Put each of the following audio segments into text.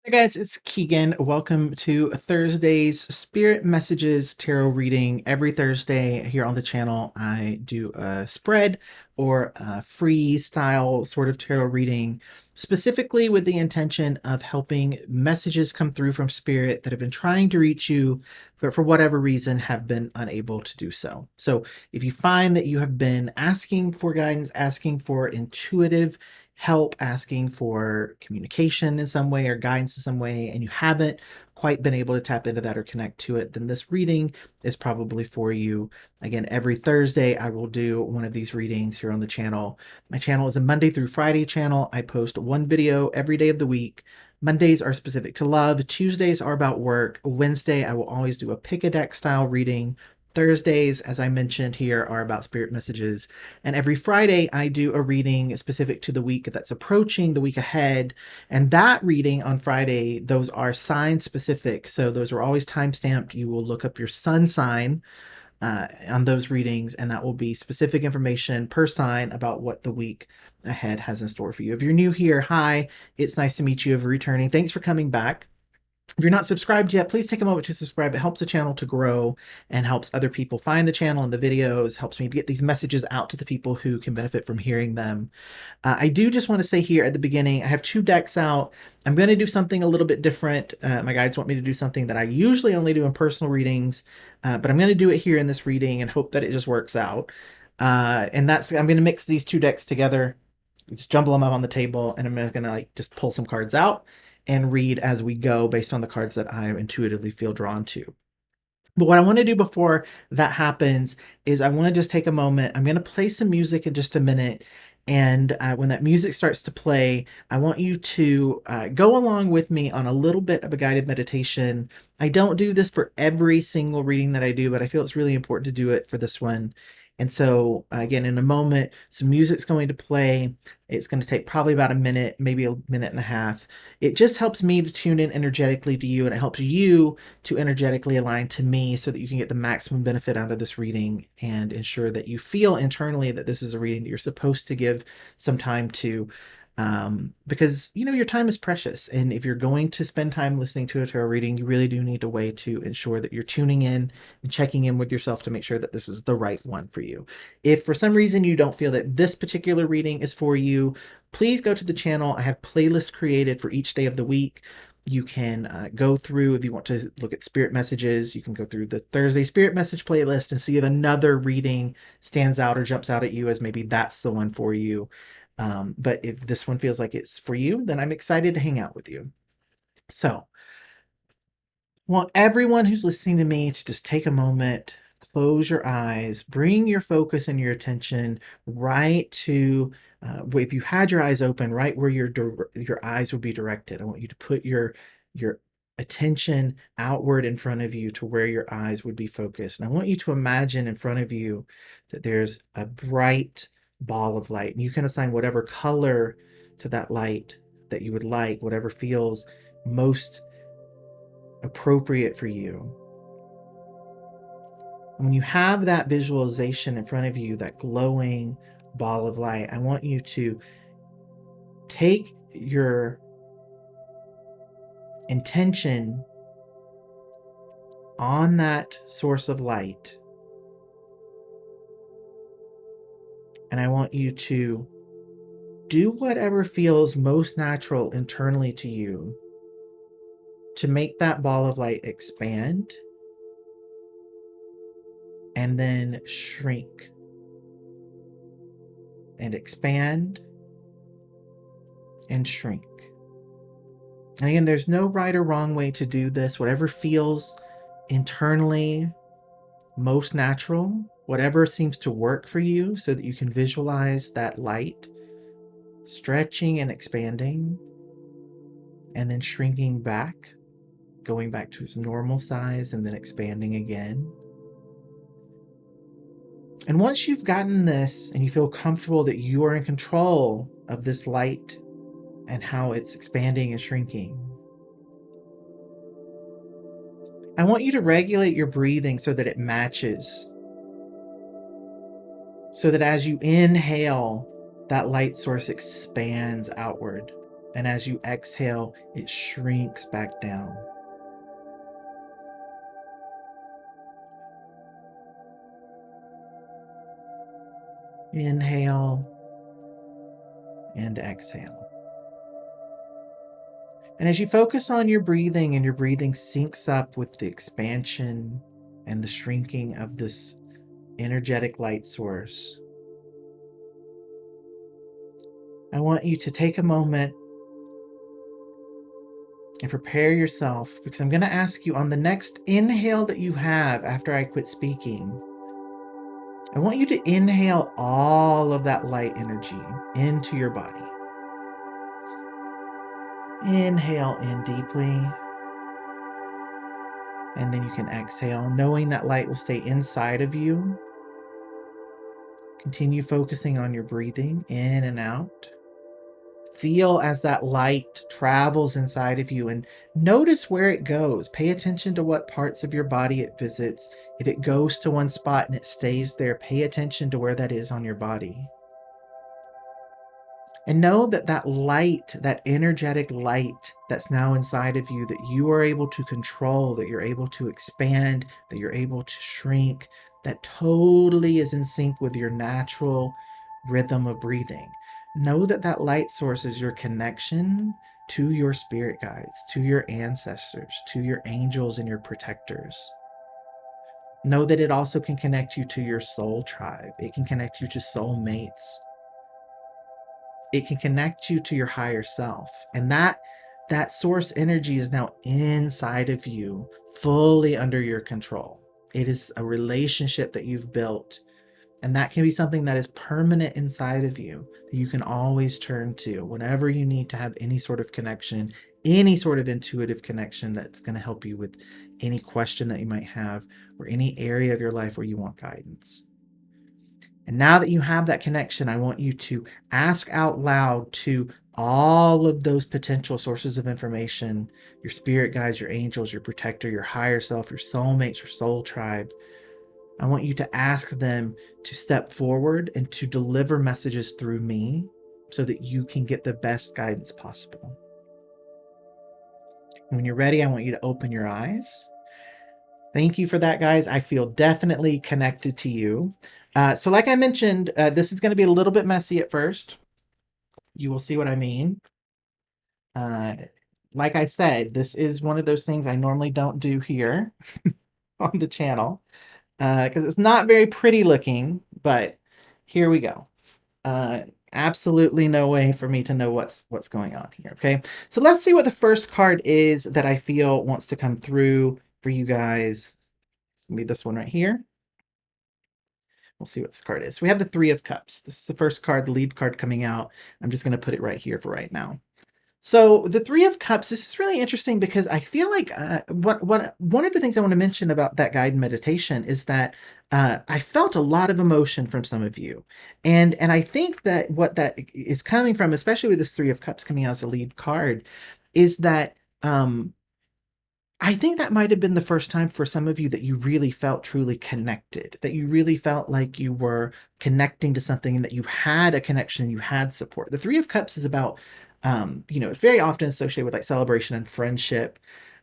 Hey guys, it's Keegan. Welcome to Thursday's Spirit Messages Tarot reading. Every Thursday here on the channel, I do a spread or a freestyle sort of tarot reading, specifically with the intention of helping messages come through from Spirit that have been trying to reach you, but for whatever reason have been unable to do so. So if you find that you have been asking for guidance, asking for intuitive help, asking for communication in some way or guidance in some way, and you haven't quite been able to tap into that or connect to it, then this reading is probably for you. Again, every Thursday, I will do one of these readings here on the channel. My channel is a Monday through Friday channel. I post one video every day of the week. Mondays are specific to love. Tuesdays are about work. Wednesday, I will always do a pick a deck style reading. Thursdays, as I mentioned here, are about spirit messages. And every Friday, I do a reading specific to the week that's approaching, the week ahead. And that reading on Friday, those are sign specific. So those are always time stamped. You will look up your sun sign on those readings, and that will be specific information per sign about what the week ahead has in store for you. If you're new here, hi, it's nice to meet you. If you're returning, thanks for coming back. If you're not subscribed yet, please take a moment to subscribe. It helps the channel to grow and helps other people find the channel and the videos, helps me get these messages out to the people who can benefit from hearing them. I do just want to say here at the beginning, I have two decks out. I'm going to do something a little bit different. My guides want me to do something that I usually only do in personal readings, but I'm going to do it here in this reading and hope that it just works out. And that's, I'm going to mix these two decks together, just jumble them up on the table, and I'm going to just pull some cards out and read as we go based on the cards that I intuitively feel drawn to. But what I want to do before that happens is I want to just take a moment. I'm going to play some music in just a minute. And when that music starts to play, I want you to go along with me on a little bit of a guided meditation. I don't do this for every single reading that I do, but I feel it's really important to do it for this one. And so, again, in a moment, some music's going to play. It's going to take probably about a minute, maybe a minute and a half. It just helps me to tune in energetically to you, and it helps you to energetically align to me so that you can get the maximum benefit out of this reading and ensure that you feel internally that this is a reading that you're supposed to give some time to. Because your time is precious, and if you're going to spend time listening to a tarot reading, you really do need a way to ensure that you're tuning in and checking in with yourself to make sure that this is the right one for you. If for some reason you don't feel that this particular reading is for you, please go to the channel. I have playlists created for each day of the week. You can go through, if you want to look at spirit messages, you can go through the Thursday spirit message playlist and see if another reading stands out or jumps out at you as maybe that's the one for you. But if this one feels like it's for you, then I'm excited to hang out with you. So, I want everyone who's listening to me to just take a moment, close your eyes, bring your focus and your attention right to, if you had your eyes open, right where your eyes would be directed. I want you to put your attention outward in front of you to where your eyes would be focused. And I want you to imagine in front of you that there's a bright ball of light, and you can assign whatever color to that light that you would like, whatever feels most appropriate for you. And when you have that visualization in front of you, that glowing ball of light, I want you to take your intention on that source of light, and I want you to do whatever feels most natural internally to you to make that ball of light expand and then shrink and expand and shrink. And again, there's no right or wrong way to do this. Whatever feels internally most natural, whatever seems to work for you, so that you can visualize that light stretching and expanding and then shrinking back, going back to its normal size and then expanding again. And once you've gotten this and you feel comfortable that you are in control of this light and how it's expanding and shrinking, I want you to regulate your breathing so that it matches. So that as you inhale, that light source expands outward. And as you exhale, it shrinks back down. Inhale and exhale. And as you focus on your breathing and your breathing syncs up with the expansion and the shrinking of this energetic light source, I want you to take a moment and prepare yourself, because I'm going to ask you on the next inhale that you have after I quit speaking, I want you to inhale all of that light energy into your body. Inhale in deeply, and then you can exhale, knowing that light will stay inside of you. Continue focusing on your breathing in and out. Feel as that light travels inside of you and notice where it goes. Pay attention to what parts of your body it visits. If it goes to one spot and it stays there, pay attention to where that is on your body. And know that that light, that energetic light that's now inside of you, that you are able to control, that you're able to expand, that you're able to shrink, that totally is in sync with your natural rhythm of breathing. Know that that light source is your connection to your spirit guides, to your ancestors, to your angels and your protectors. Know that it also can connect you to your soul tribe. It can connect you to soulmates. It can connect you to your higher self. And that source energy is now inside of you, fully under your control. It is a relationship that you've built. And that can be something that is permanent inside of you, that you can always turn to whenever you need to have any sort of connection, any sort of intuitive connection that's going to help you with any question that you might have or any area of your life where you want guidance. And now that you have that connection, I want you to ask out loud to all of those potential sources of information, your spirit guides, your angels, your protector, your higher self, your soulmates, your soul tribe. I want you to ask them to step forward and to deliver messages through me so that you can get the best guidance possible. When you're ready, I want you to open your eyes. Thank you for that, guys. I feel definitely connected to you. So like I mentioned, this is going to be a little bit messy at first. You will see what I mean. Like I said, this is one of those things I normally don't do here on the channel because it's not very pretty looking, but here we go. Absolutely no way for me to know what's going on here, okay? So let's see what the first card is that I feel wants to come through for you guys. It's gonna be this one right here. We'll see what this card is. We have the Three of Cups. This is the first card, the lead card coming out. I'm just gonna put it right here for right now. So the Three of Cups, this is really interesting because I feel like one of the things I want to mention about that guided meditation is that I felt a lot of emotion from some of you. And I think that what that is coming from, especially with this Three of Cups coming out as a lead card, is that I think that might have been the first time for some of you that you really felt truly connected, that you really felt like you were connecting to something and that you had a connection, you had support. The Three of Cups is about, it's very often associated with like celebration and friendship.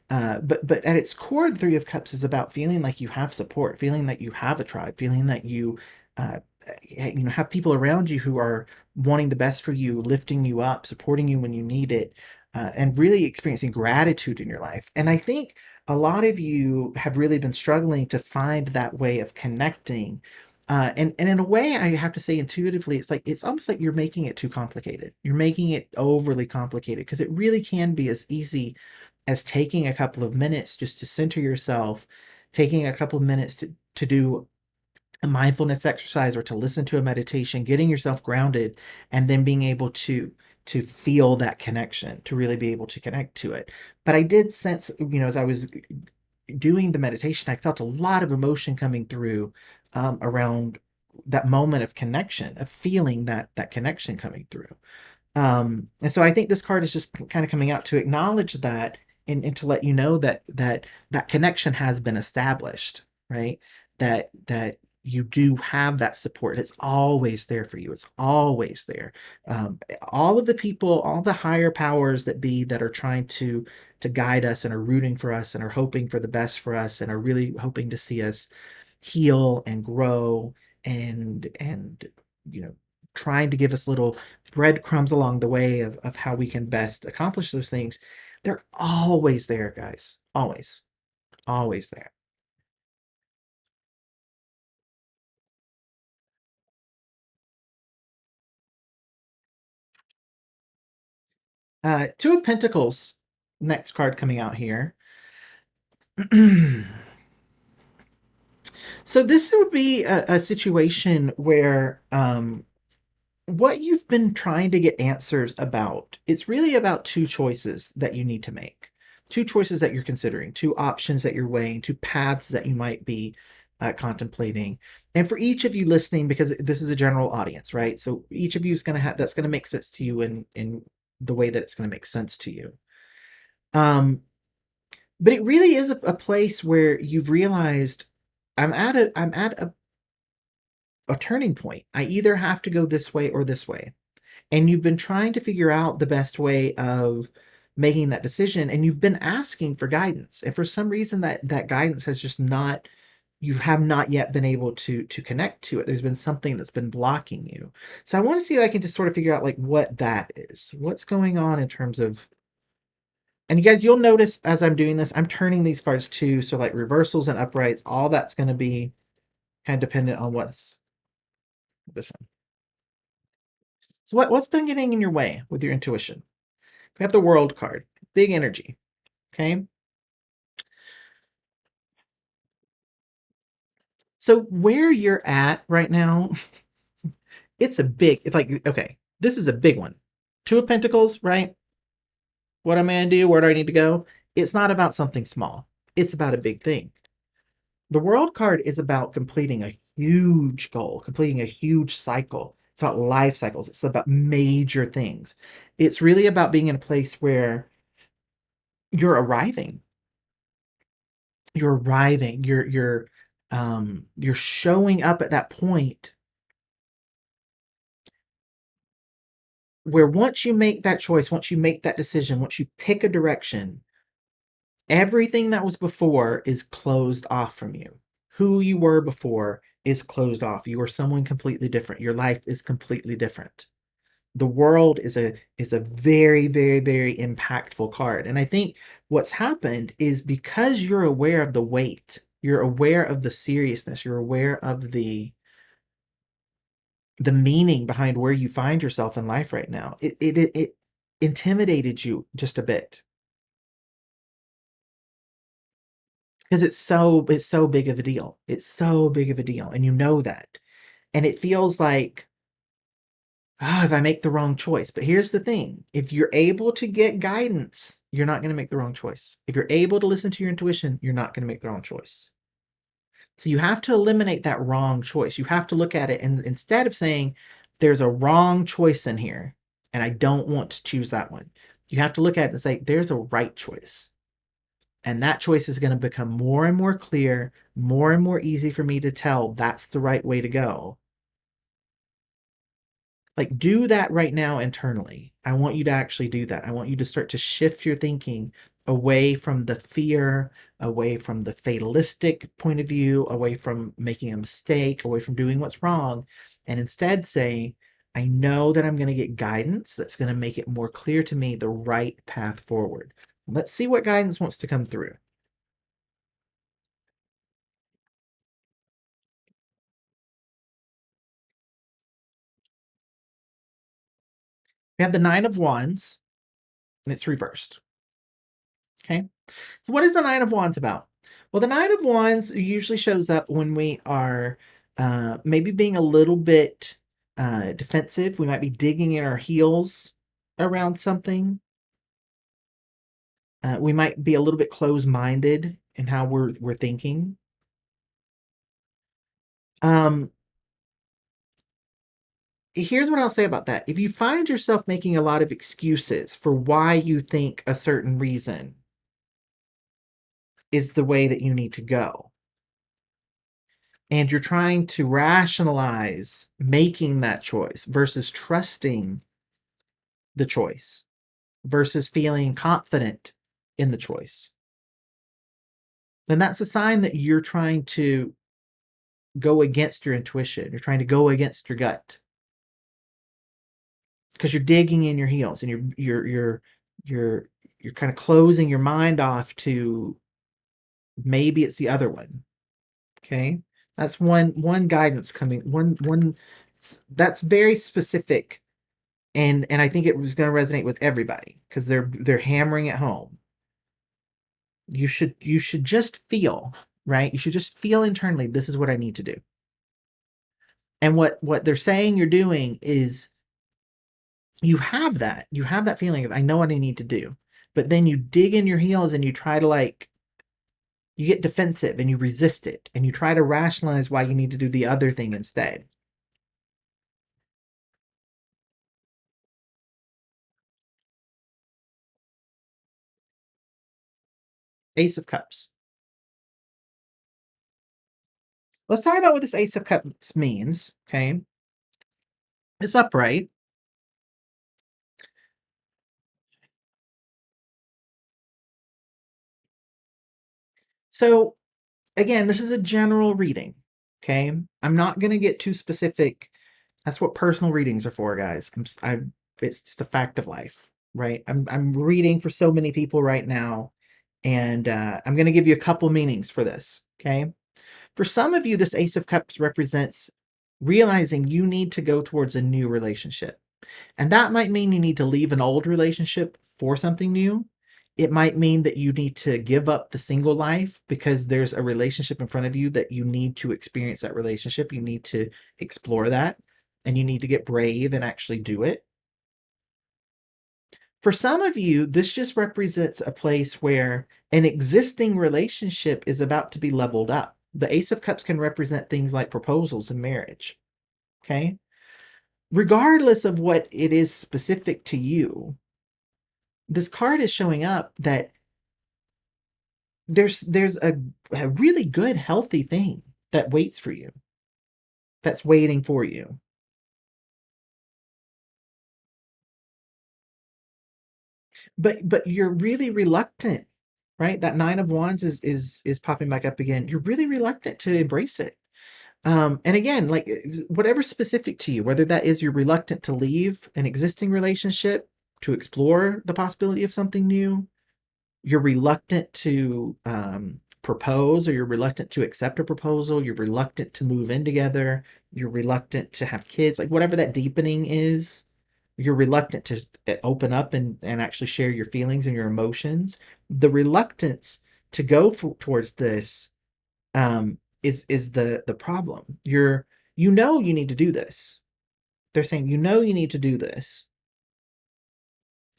But at its core, the Three of Cups is about feeling like you have support, feeling that you have a tribe, feeling that you, have people around you who are wanting the best for you, lifting you up, supporting you when you need it, and really experiencing gratitude in your life. And I think a lot of you have really been struggling to find that way of connecting. And in a way, I have to say intuitively, it's almost like you're making it too complicated. You're making it overly complicated because it really can be as easy as taking a couple of minutes just to center yourself, taking a couple of minutes to do a mindfulness exercise or to listen to a meditation, getting yourself grounded, and then being able to feel that connection, to really be able to connect to it. But I did sense, as I was doing the meditation, I felt a lot of emotion coming through around that moment of connection, of feeling that connection coming through. And so I think this card is just kind of coming out to acknowledge that and to let you know that connection has been established, right? That you do have that support. It's always there for you. It's always there. All of the people, all the higher powers that are trying to guide us and are rooting for us and are hoping for the best for us and are really hoping to see us heal and grow and trying to give us little breadcrumbs along the way of how we can best accomplish those things. They're always there, guys. Always. Always there. Two of Pentacles, next card coming out here. So this would be a situation where what you've been trying to get answers about, it's really about two choices that you need to make. Two choices that you're considering, two options that you're weighing, two paths that you might be contemplating. And for each of you listening, because this is a general audience, right? So each of you is going to have, that's going to make sense to you in the way that it's going to make sense to you. But it really is a place where you've realized I'm at a turning point. I either have to go this way or this way. And you've been trying to figure out the best way of making that decision, and you've been asking for guidance. And for some reason that guidance has just not, you have not yet been able to connect to it. There's been something that's been blocking you. So I want to see if I can just sort of figure out like what that is. What's going on in terms of, and you guys, you'll notice as I'm doing this, I'm turning these cards too. So like reversals and uprights, all that's going to be kind of dependent on what's this one. So what's been getting in your way with your intuition? We have the World card, big energy. Okay. So where you're at right now, it's like, okay, this is a big one. Two of Pentacles, right? What am I going to do? Where do I need to go? It's not about something small. It's about a big thing. The World card is about completing a huge goal, completing a huge cycle. It's about life cycles. It's about major things. It's really about being in a place where you're arriving. You're arriving. You're showing up at that point where once you make that choice, once you make that decision, once you pick a direction, everything that was before is closed off from you. Who you were before is closed off. You are someone completely different. Your life is completely different. The World is a very, very, very impactful card. And I think what's happened is because you're aware of the weight, you're aware of the seriousness, you're aware of the meaning behind where you find yourself in life right now. It intimidated you just a bit because it's so big of a deal. It's so big of a deal, and you know that. And it feels like, oh, if I make the wrong choice. But here's the thing. If you're able to get guidance, you're not going to make the wrong choice. If you're able to listen to your intuition, you're not going to make the wrong choice. So you have to eliminate that wrong choice. You have to look at it, and instead of saying there's a wrong choice in here and I don't want to choose that one, you have to look at it and say there's a right choice. And that choice is going to become more and more clear, more and more easy for me to tell that's the right way to go. Like, do that right now internally. I want you to actually do that. I want you to start to shift your thinking away from the fear, away from the fatalistic point of view, away from making a mistake, away from doing what's wrong, and instead say, I know that I'm going to get guidance that's going to make it more clear to me the right path forward. Let's see what guidance wants to come through. We have the Nine of Wands, and it's reversed. Okay. So what is the Nine of Wands about? Well, the Nine of Wands usually shows up when we are maybe being a little bit defensive. We might be digging in our heels around something. We might be a little bit close-minded in how we're thinking. Here's what I'll say about that. If you find yourself making a lot of excuses for why you think a certain reason is the way that you need to go, and you're trying to rationalize making that choice versus trusting the choice versus feeling confident in the choice, then that's a sign that you're trying to go against your intuition. You're trying to go against your gut because you're digging in your heels and you're kind of closing your mind off to maybe it's the other one. Okay, that's one guidance coming. One that's very specific, and I think it was going to resonate with everybody because they're hammering it home. You should just feel, right? You should just feel internally, this is what I need to do. And what they're saying you're doing is you have that feeling of I know what I need to do, but then you dig in your heels and you try to you get defensive and you resist it and you try to rationalize why you need to do the other thing instead. Ace of Cups. Let's talk about what this Ace of Cups means. Okay, it's upright. So again, this is a general reading. Okay, I'm not going to get too specific. That's what personal readings are for, guys. It's just a fact of life, right? I'm reading for so many people right now, and I'm going to give you a couple meanings for this. Okay, for some of you, this Ace of Cups represents realizing you need to go towards a new relationship. And that might mean you need to leave an old relationship for something new. It might mean that you need to give up the single life because there's a relationship in front of you that you need to experience that relationship. You need to explore that and you need to get brave and actually do it. For some of you, this just represents a place where an existing relationship is about to be leveled up. The Ace of Cups can represent things like proposals and marriage. Okay. Regardless of what it is specific to you, this card is showing up that there's a really good, healthy thing that waits for you, that's waiting for you. But you're really reluctant, right? That Nine of Wands is popping back up again. You're really reluctant to embrace it. And again, like whatever's specific to you, whether that is you're reluctant to leave an existing relationship to explore the possibility of something new, you're reluctant to propose, or you're reluctant to accept a proposal, you're reluctant to move in together, you're reluctant to have kids, like whatever that deepening is, you're reluctant to open up and actually share your feelings and your emotions. The reluctance to go towards this is the problem. You know you need to do this. They're saying you know you need to do this,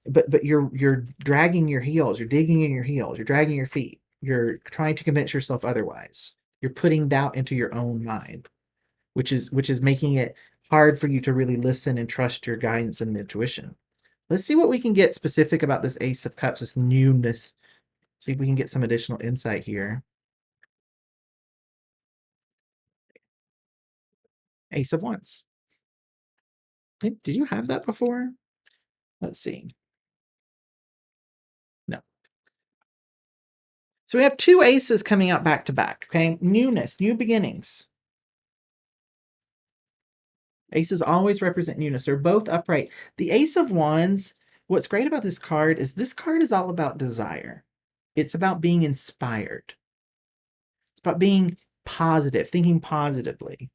but you're dragging your heels, you're digging in your heels, you're dragging your feet, you're trying to convince yourself otherwise. You're putting doubt into your own mind, which is making it hard for you to really listen and trust your guidance and intuition. Let's see what we can get specific about this Ace of Cups, this newness. See if we can get some additional insight here. Ace of Wands. Did you have that before? Let's see. No. So we have two aces coming out back to back. Okay, newness, new beginnings. Aces always represent newness. They're both upright. The Ace of Wands, what's great about this card is all about desire. It's about being inspired. It's about being positive, thinking positively,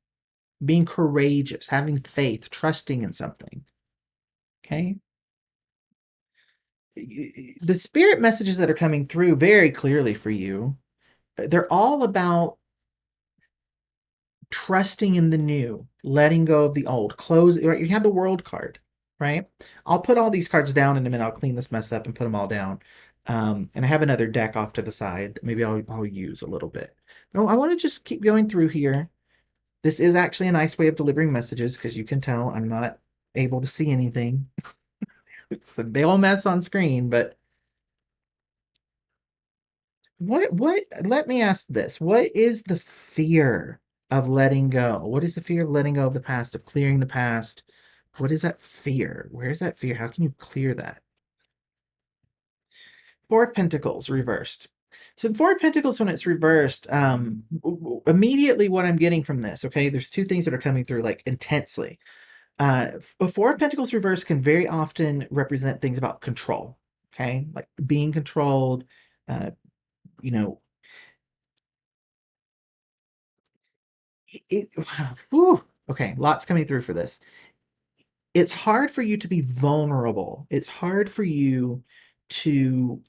being courageous, having faith, trusting in something. Okay? The spirit messages that are coming through very clearly for you, they're all about trusting in the new, letting go of the old, close, right? You have the World card, right? I'll put all these cards down in a minute. I'll clean this mess up and put them all down. And I have another deck off to the side that maybe I'll use a little bit. No, I want to just keep going through here. This is actually a nice way of delivering messages because you can tell I'm not able to see anything. It's a big old mess on screen, but what let me ask this. What is the fear of letting go. What is the fear of letting go of the past, of clearing the past? What is that fear? Where is that fear? How can you clear that? Four of Pentacles reversed. So the Four of Pentacles, when it's reversed, immediately what I'm getting from this, okay, there's two things that are coming through like intensely. A Four of Pentacles reversed can very often represent things about control, okay, like being controlled, uh, you know, it whew, okay, lots coming through for this. It's hard for you to be vulnerable. It's hard for you to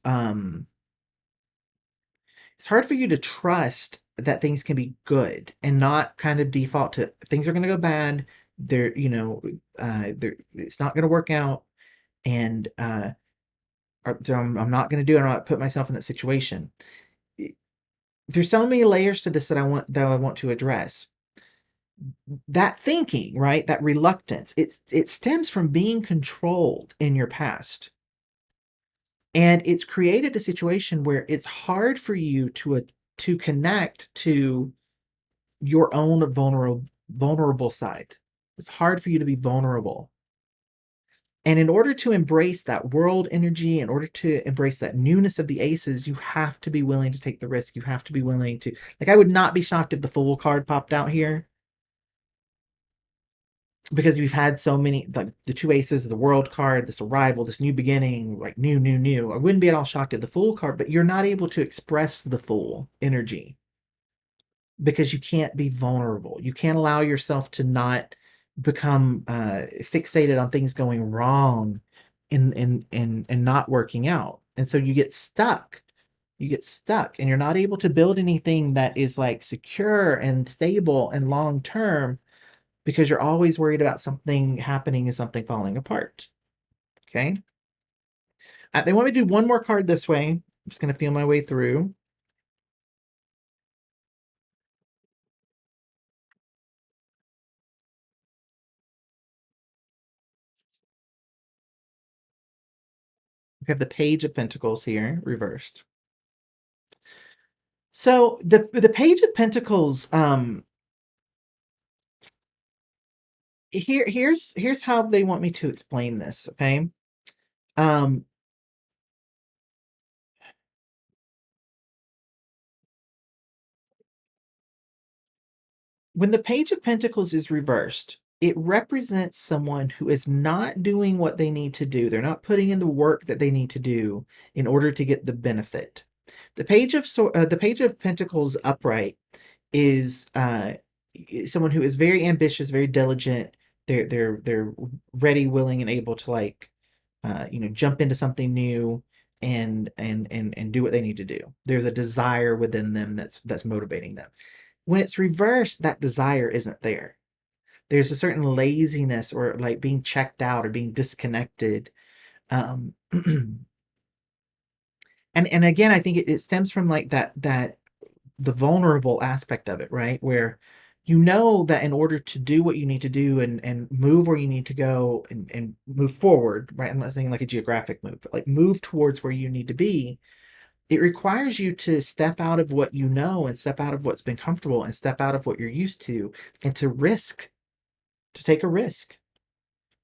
it's hard for you to trust that things can be good and not kind of default to things are going to go bad. They're, it's not going to work out. And so I'm not going to do it. I'm not put myself in that situation. There's so many layers to this that I want to address. That thinking, right? That reluctance, it stems from being controlled in your past. And it's created a situation where it's hard for you to connect to your own vulnerable side. It's hard for you to be vulnerable. And in order to embrace that world energy, in order to embrace that newness of the aces, you have to be willing to take the risk. You have to be willing to, like, I would not be shocked if the Fool card popped out here, because we've had so many, like the two aces, the world card, this arrival, this new beginning, like new. I wouldn't be at all shocked at the Fool card, but you're not able to express the Fool energy because you can't be vulnerable. You can't allow yourself to not become fixated on things going wrong and not working out. And so you get stuck. You get stuck and you're not able to build anything that is like secure and stable and long term because you're always worried about something happening and something falling apart. Okay. They want me to do one more card this way. I'm just going to feel my way through. We have the Page of Pentacles here, reversed. So the Page of Pentacles, here's how they want me to explain this. Okay, um, when the Page of Pentacles is reversed, it represents someone who is not doing what they need to do. They're not putting in the work that they need to do in order to get the benefit. The Page of Pentacles upright is someone who is very ambitious, very diligent. They're ready, willing, and able to like jump into something new and do what they need to do. There's a desire within them that's motivating them. When it's reversed, that desire isn't there. There's a certain laziness or like being checked out or being disconnected. Um, and again, I think it stems from like that the vulnerable aspect of it, right? Where you know that in order to do what you need to do and move where you need to go and move forward, right? I'm not saying like a geographic move, but like move towards where you need to be. It requires you to step out of what you know and step out of what's been comfortable and step out of what you're used to and to take a risk.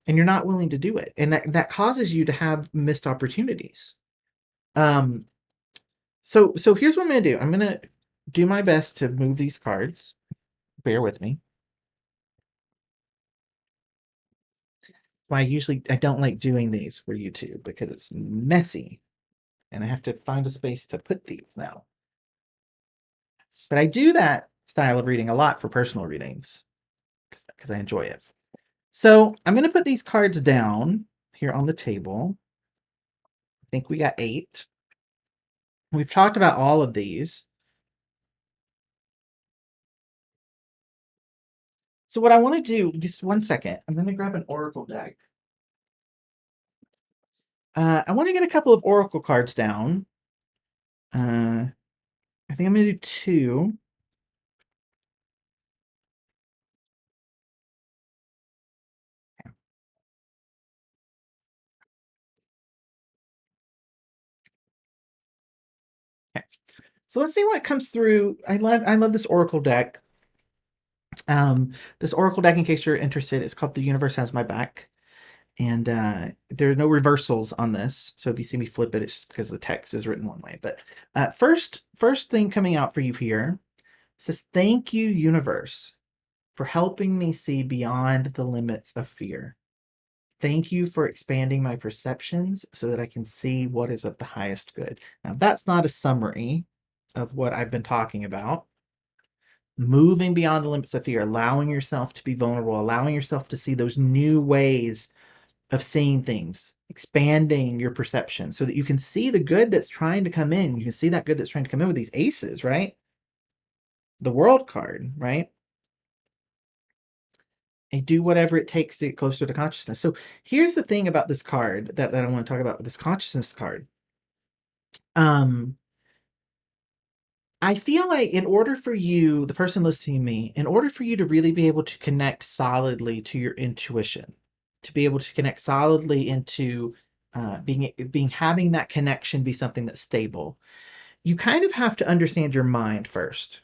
And you're not willing to do it. And that causes you to have missed opportunities. Um, so here's what I'm gonna do. I'm gonna do my best to move these cards. Bear with me. Why I don't like doing these for YouTube because it's messy and I have to find a space to put these now. But I do that style of reading a lot for personal readings because I enjoy it. So I'm going to put these cards down here on the table. I think we got 8. We've talked about all of these. So what I want to do, just one second, I'm going to grab an oracle deck. I want to get a couple of oracle cards down. I think I'm going to do 2. Okay. So let's see what comes through. I love this oracle deck. This oracle deck, in case you're interested, is called The Universe Has My Back. And there are no reversals on this. So if you see me flip it, it's just because the text is written one way. But first thing coming out for you here says, thank you, universe, for helping me see beyond the limits of fear. Thank you for expanding my perceptions so that I can see what is of the highest good. Now, that's not a summary of what I've been talking about. Moving beyond the limits of fear, allowing yourself to be vulnerable, allowing yourself to see those new ways of seeing things, expanding your perception so that you can see the good that's trying to come in. You can see that good that's trying to come in with these aces, right? The world card, right? And do whatever it takes to get closer to consciousness. So here's the thing about this card that I want to talk about, this consciousness card. I feel like in order for you, the person listening to me, in order for you to really be able to connect solidly to your intuition, to be able to connect solidly into having that connection be something that's stable, you kind of have to understand your mind first,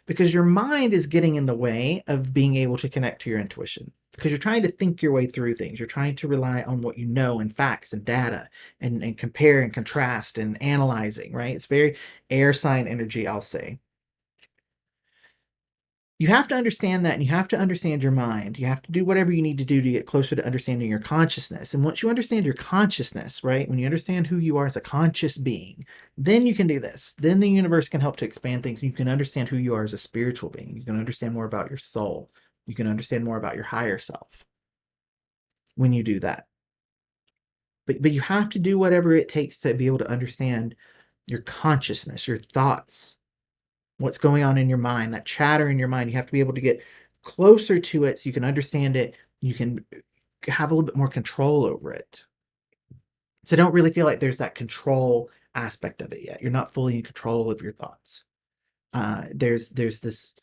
because your mind is getting in the way of being able to connect to your intuition, because you're trying to think your way through things. You're trying to rely on what you know and facts and data and compare and contrast and analyzing, right? It's very air sign energy, I'll say. You have to understand that, and you have to understand your mind. You have to do whatever you need to do to get closer to understanding your consciousness. And once you understand your consciousness, right, when you understand who you are as a conscious being, then you can do this. Then the universe can help to expand things. You can understand who you are as a spiritual being. You can understand more about your soul. You can understand more about your higher self when you do that. But you have to do whatever it takes to be able to understand your consciousness, your thoughts, what's going on in your mind, that chatter in your mind. You have to be able to get closer to it so you can understand it. You can have a little bit more control over it. So don't really feel like there's that control aspect of it yet. You're not fully in control of your thoughts. There's this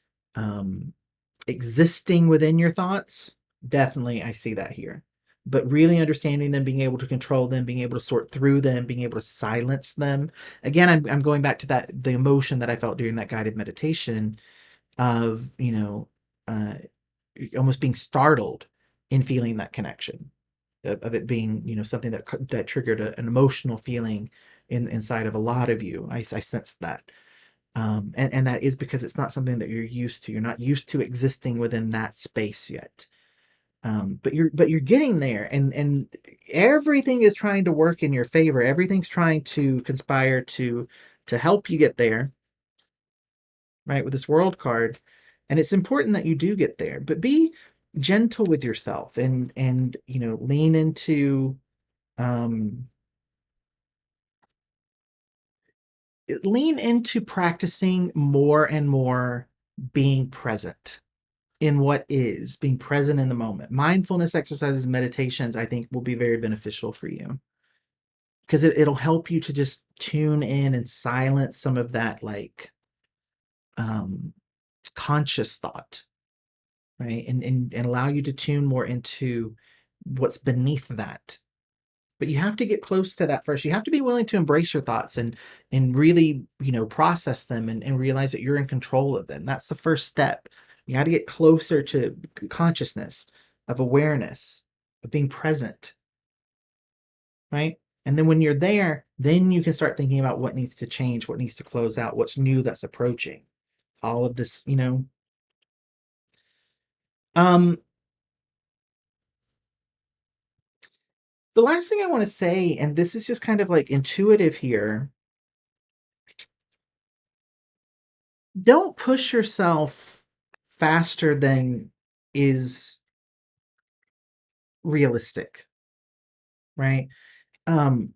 existing within your thoughts. Definitely, I see that here. But really understanding them, being able to control them, being able to sort through them, being able to silence them. Again, I'm going back to the emotion that I felt during that guided meditation of, almost being startled in feeling that connection, of it being, something that triggered an emotional feeling inside of a lot of you. I sensed that. And that is because it's not something that you're used to. You're not used to existing within that space yet. But you're getting there, and everything is trying to work in your favor. Everything's trying to conspire to help you get there, right? With this world card. And it's important that you do get there, but be gentle with yourself and um lean into practicing more and more being present in what is, being present in the moment. Mindfulness exercises, meditations, I think will be very beneficial for you, because it'll help you to just tune in and silence some of that, like, um, conscious thought, right? And allow you to tune more into what's beneath that. But you have to get close to that first. You have to be willing to embrace your thoughts and really, process them and realize that you're in control of them. That's the first step. You got to get closer to consciousness, of awareness, of being present, right? And then when you're there, then you can start thinking about what needs to change, what needs to close out, what's new that's approaching. All of this. Um, the last thing I want to say, and this is just kind of like intuitive here, don't push yourself faster than is realistic, right? Um,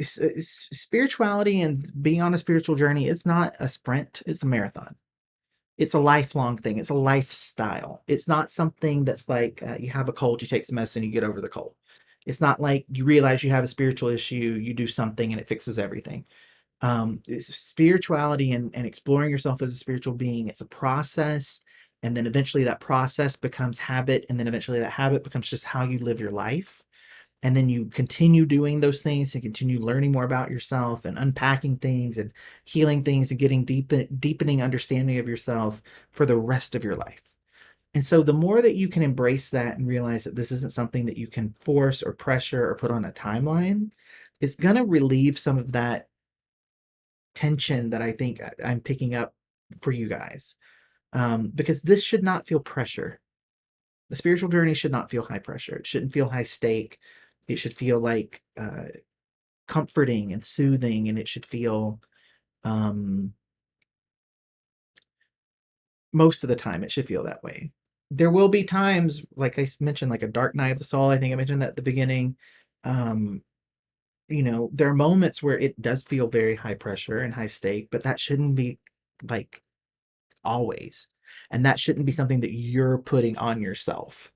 Spirituality and being on a spiritual journey, it's not a sprint, it's a marathon. It's a lifelong thing. It's a lifestyle. It's not something that's like, you have a cold, you take some medicine, you get over the cold. It's not like you realize you have a spiritual issue, you do something and it fixes everything. It's spirituality and exploring yourself as a spiritual being. It's a process, and then eventually that process becomes habit, and then eventually that habit becomes just how you live your life. and then you continue doing those things and continue learning more about yourself and unpacking things and healing things and getting deepening understanding of yourself for the rest of your life. And so the more that you can embrace that and realize that this isn't something that you can force or pressure or put on a timeline, it's going to relieve some of that tension that I think I'm picking up for you guys. Because this should not feel pressure. The spiritual journey should not feel high pressure. It shouldn't feel high stake. It should feel like comforting and soothing, and it should feel most of the time it should feel that way. There will be times, like I mentioned, like a dark night of the soul. I think I mentioned that at the beginning. There are moments where it does feel very high pressure and high stake, but that shouldn't be like always. And that shouldn't be something that you're putting on yourself.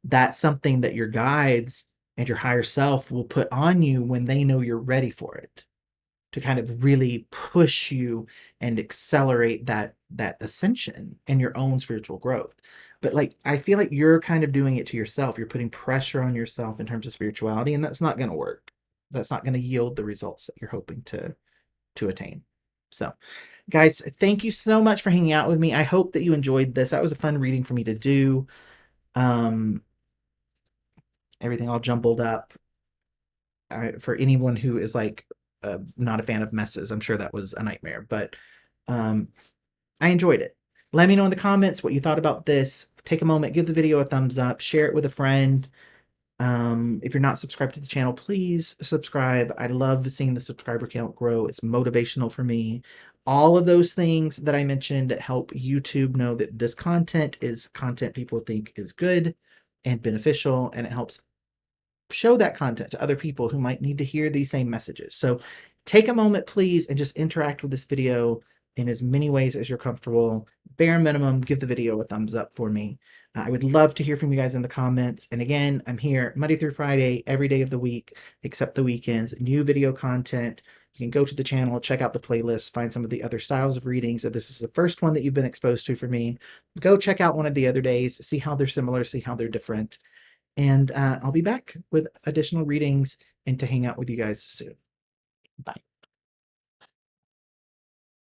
That's something that your guides and your higher self will put on you when they know you're ready for it, to kind of really push you and accelerate that ascension and your own spiritual growth. But like, I feel like you're kind of doing it to yourself. You're putting pressure on yourself in terms of spirituality, and that's not going to work. That's not going to yield the results that you're hoping to attain. So guys, thank you so much for hanging out with me. I hope that you enjoyed this. That was a fun reading for me to do. Everything all jumbled up. For anyone who is like not a fan of messes, I'm sure that was a nightmare, but I enjoyed it. Let me know in the comments what you thought about this. Take a moment, give the video a thumbs up, share it with a friend. If you're not subscribed to the channel, please subscribe. I love seeing the subscriber count grow. It's motivational for me. All of those things that I mentioned help YouTube know that this content is content people think is good and beneficial, and it helps show that content to other people who might need to hear these same messages. So take a moment, please, and just interact with this video in as many ways as you're comfortable. Bare minimum, give the video a thumbs up for me. I would love to hear from you guys in the comments. And again, I'm here Monday through Friday, every day of the week, except the weekends. New video content. You can go to the channel, check out the playlist, find some of the other styles of readings. If this is the first one that you've been exposed to for me, go check out one of the other days, see how they're similar, see how they're different. And I'll be back with additional readings and to hang out with you guys soon. Bye.